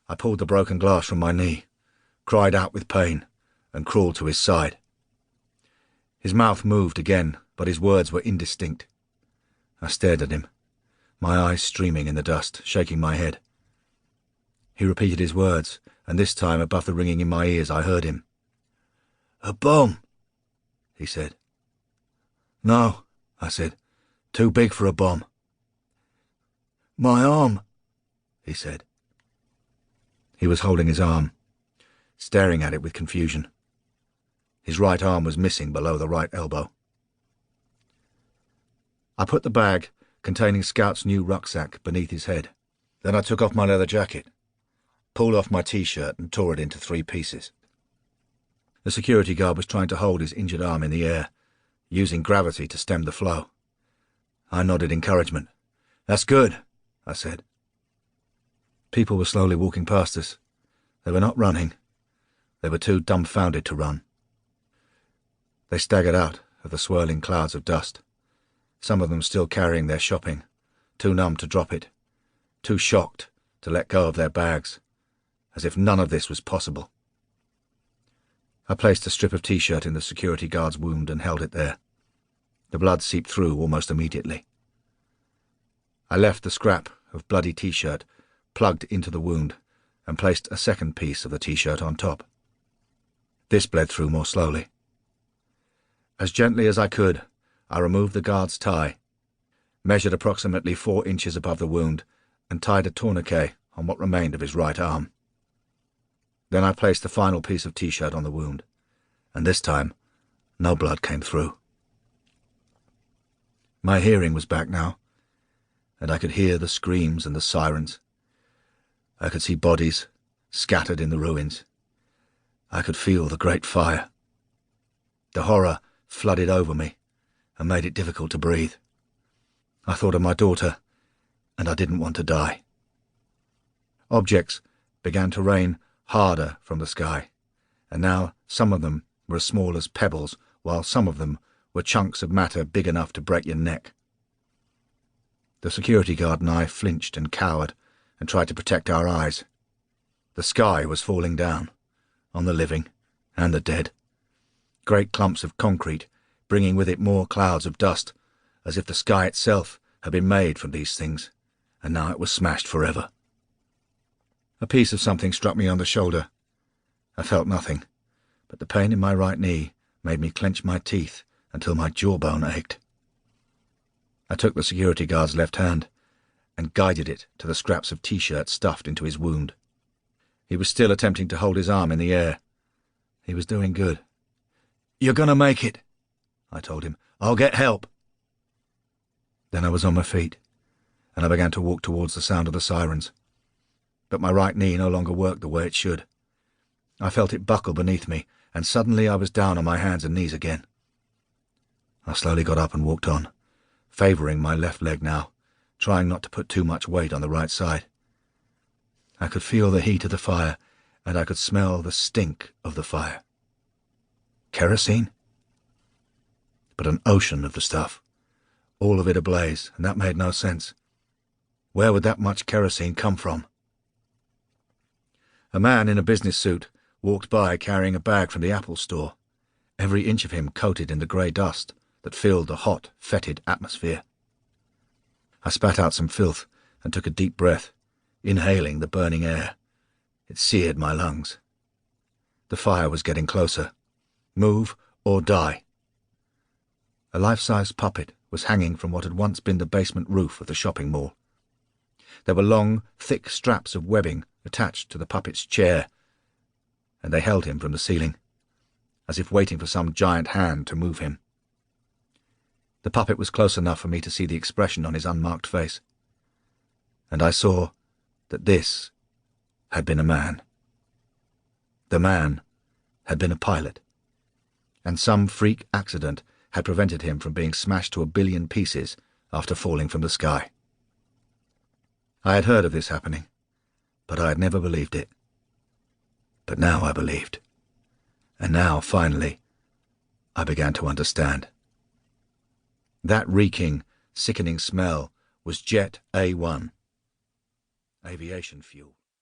I pulled the broken glass from my knee, cried out with pain, and crawled to his side. His mouth moved again, but his words were indistinct. I stared at him, my eyes streaming in the dust, shaking my head. He repeated his words, and this time above the ringing in my ears I heard him. "A bomb," he said. "No," I said. "Too big for a bomb." "My arm," he said. He was holding his arm, staring at it with confusion. His right arm was missing below the right elbow. I put the bag containing Scout's new rucksack beneath his head. Then I took off my leather jacket, pulled off my T-shirt and tore it into 3 pieces. The security guard was trying to hold his injured arm in the air, using gravity to stem the flow. I nodded encouragement. "That's good," I said. People were slowly walking past us. They were not running. They were too dumbfounded to run. They staggered out of the swirling clouds of dust, some of them still carrying their shopping, too numb to drop it, too shocked to let go of their bags, as if none of this was possible. I placed a strip of T-shirt in the security guard's wound and held it there. The blood seeped through almost immediately. I left the scrap of bloody T-shirt plugged into the wound and placed a second piece of the T-shirt on top. This bled through more slowly. As gently as I could, I removed the guard's tie, measured approximately 4 inches above the wound, and tied a tourniquet on what remained of his right arm. Then I placed the final piece of T-shirt on the wound, and this time no blood came through. My hearing was back now, and I could hear the screams and the sirens. I could see bodies scattered in the ruins. I could feel the great fire. The horror flooded over me and made it difficult to breathe. I thought of my daughter, and I didn't want to die. Objects began to rain harder from the sky, and now some of them were as small as pebbles, while some of them were chunks of matter big enough to break your neck. The security guard and I flinched and cowered and tried to protect our eyes. The sky was falling down, on the living and the dead. Great clumps of concrete, bringing with it more clouds of dust, as if the sky itself had been made from these things, and now it was smashed forever. A piece of something struck me on the shoulder. I felt nothing, but the pain in my right knee made me clench my teeth until my jawbone ached. I took the security guard's left hand and guided it to the scraps of T-shirt stuffed into his wound. He was still attempting to hold his arm in the air. He was doing good. "You're gonna make it," I told him. "I'll get help." Then I was on my feet, and I began to walk towards the sound of the sirens. But my right knee no longer worked the way it should. I felt it buckle beneath me, and suddenly I was down on my hands and knees again. I slowly got up and walked on, favouring my left leg now, trying not to put too much weight on the right side. I could feel the heat of the fire, and I could smell the stink of the fire. Kerosene? But an ocean of the stuff, all of it ablaze, and that made no sense. Where would that much kerosene come from? A man in a business suit walked by carrying a bag from the Apple store, every inch of him coated in the grey dust that filled the hot, fetid atmosphere. I spat out some filth and took a deep breath, inhaling the burning air. It seared my lungs. The fire was getting closer. Move or die. A life-size puppet was hanging from what had once been the basement roof of the shopping mall. There were long, thick straps of webbing attached to the puppet's chair, and they held him from the ceiling, as if waiting for some giant hand to move him. The puppet was close enough for me to see the expression on his unmarked face, and I saw that this had been a man. The man had been a pilot, and some freak accident had prevented him from being smashed to a billion pieces after falling from the sky. I had heard of this happening, but I had never believed it. But now I believed. And now, finally, I began to understand. That reeking, sickening smell was Jet A1, aviation fuel.